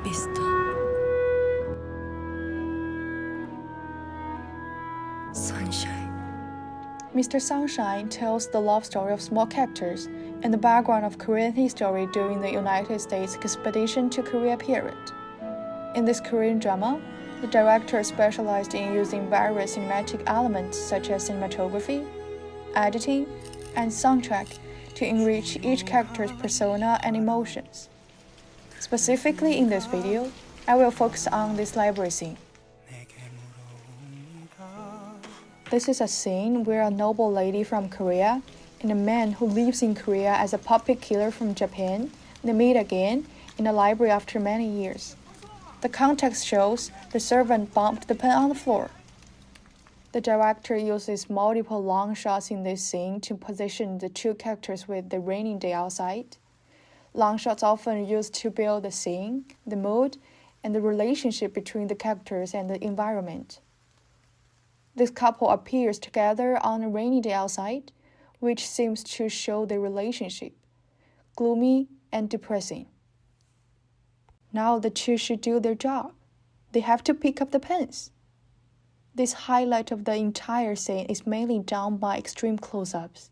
Mr. Sunshine. Mr. Sunshine tells the love story of small characters and the background of Korean history during the United States expedition to Korea period. In this Korean drama, the director specialized in using various cinematic elements such as cinematography, editing, and soundtrack to enrich each character's persona and emotions. Specifically in this video, I will focus on this library scene. This is a scene where a noble lady from Korea and a man who lives in Korea as a puppet killer from Japan, they meet again in a library after many years. The context shows the servant bumped the pen on the floor. The director uses multiple long shots in this scene to position the two characters with the rainy day outside. Long shots often used to build the scene, the mood, and the relationship between the characters and the environment. This couple appears together on a rainy day outside, which seems to show their relationship, gloomy and depressing. Now the two should do their job. They have to pick up the pens. This highlight of the entire scene is mainly done by extreme close-ups.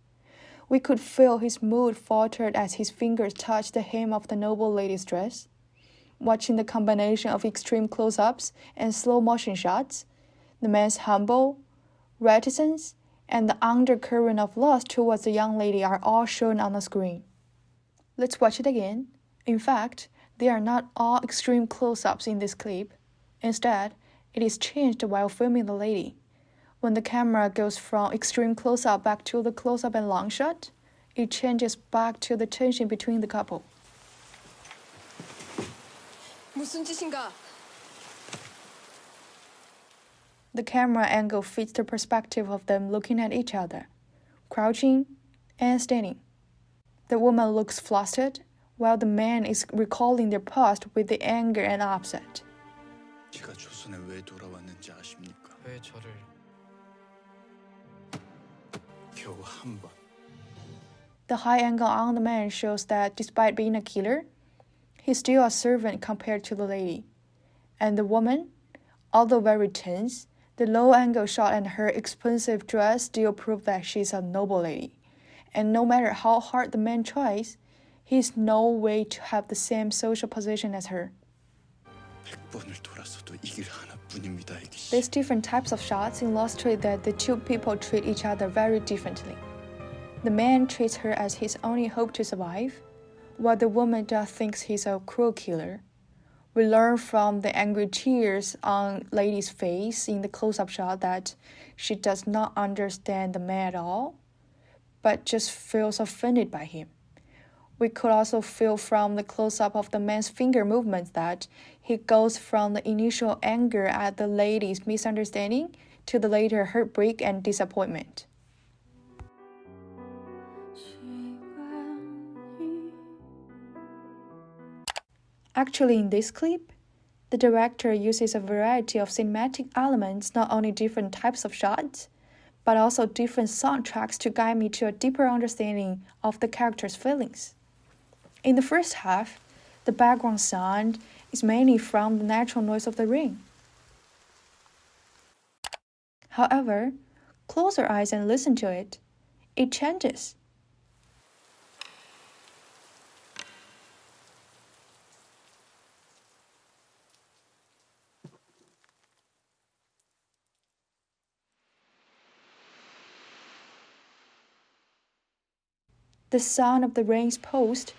We could feel his mood faltered as his fingers touched the hem of the noble lady's dress. Watching the combination of extreme close-ups and slow-motion shots, the man's humble, reticence, and the undercurrent of lust towards the young lady are all shown on the screen. Let's watch it again. In fact, they are not all extreme close-ups in this clip. Instead, it is changed while filming the lady. When the camera goes from extreme close-up back to the close-up and long shot, it changes back to the tension between the couple. 무슨 짓인가? The camera angle fits the perspective of them looking at each other, crouching and standing. The woman looks flustered, while the man is recalling their past with the anger and upset. 제가 조선에 왜 돌아왔는지 아십니까? 왜 저를 겨우 한 번. The high angle on the man shows that despite being a killer, he's still a servant compared to the lady. And the woman, although very tense, the low angle shot and her expensive dress still prove that she's a noble lady. And no matter how hard the man tries, he's no way to have the same social position as her. 100번을 돌아서도 이 길 하나뿐입니다, 애기 씨. These different types of shots illustrate that the two people treat each other very differently. The man treats her as his only hope to survive, while the woman just thinks he's a cruel killer. We learn from the angry tears on lady's face in the close-up shot that she does not understand the man at all, but just feels offended by him. We could also feel from the close-up of the man's finger movements that he goes from the initial anger at the lady's misunderstanding to the later heartbreak and disappointment. Actually, in this clip, the director uses a variety of cinematic elements, not only different types of shots, but also different soundtracks to guide me to a deeper understanding of the character's feelings. In the first half, the background sound is mainly from the natural noise of the rain. However, close your eyes and listen to it. It changes. The sound of the rain is paused,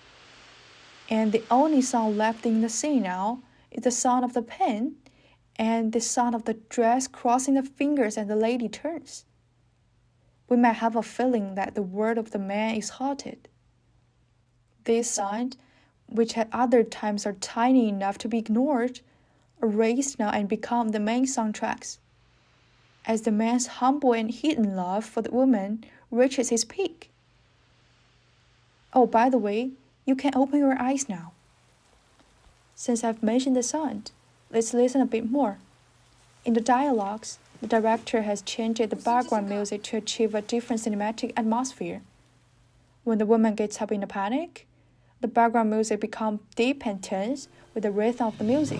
and the only sound left in the scene now is the sound of the pen and the sound of the dress crossing the fingers as the lady turns. We might have a feeling that the word of the man is halted. This sound, which at other times are tiny enough to be ignored, are raised now and become the main soundtracks. As the man's humble and hidden love for the woman reaches its peak. Oh, by the way, you can open your eyes now. Since I've mentioned the sound, let's listen a bit more. In the dialogues, the director has changed the background music to achieve a different cinematic atmosphere. When the woman gets up in a panic, The background music becomes deep and tense with the rhythm of the music.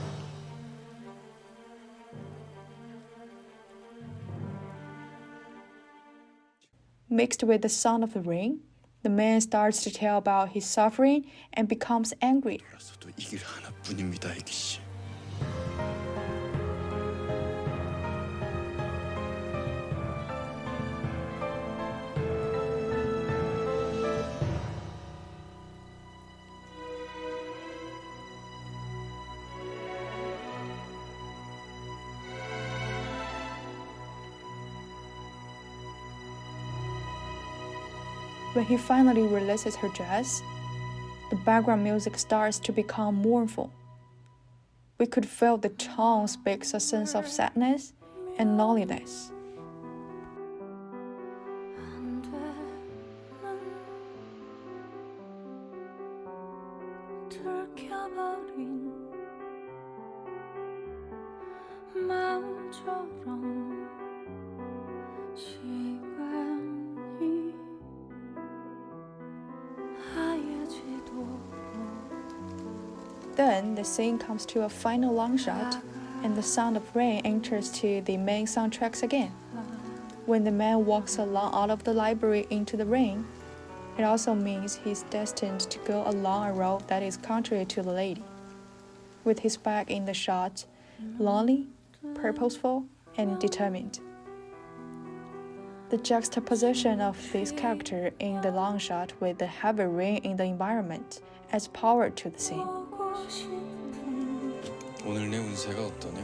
Mixed with the sound of the rain, the man starts to tell about his suffering and becomes angry. 돌아서도 이 길 하나뿐입니다, 애기 씨. When he finally releases her dress, the background music starts to become mournful. We could feel the tone speaks a sense of sadness and loneliness. Then the scene comes to a final long shot, and the sound of rain enters to the main soundtracks again. When the man walks along out of the library into the rain, it also means he's destined to go along a road that is contrary to the lady. With his back in the shot, lonely, purposeful, and determined. The juxtaposition of this character in the long shot with the heavy rain in the environment adds power to the scene. 오늘 내 운세가 어떠냐?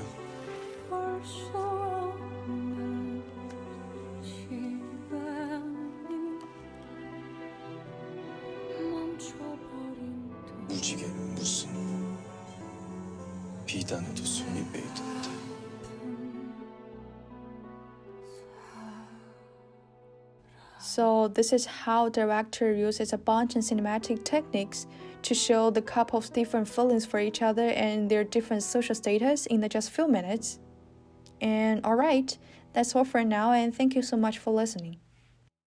무지개는 무슨 비단에도 손이 베이던데. So this is how director uses a bunch of cinematic techniques to show the couple's different feelings for each other and their different social status in just few minutes. And alright, that's all for now, and thank you so much for listening.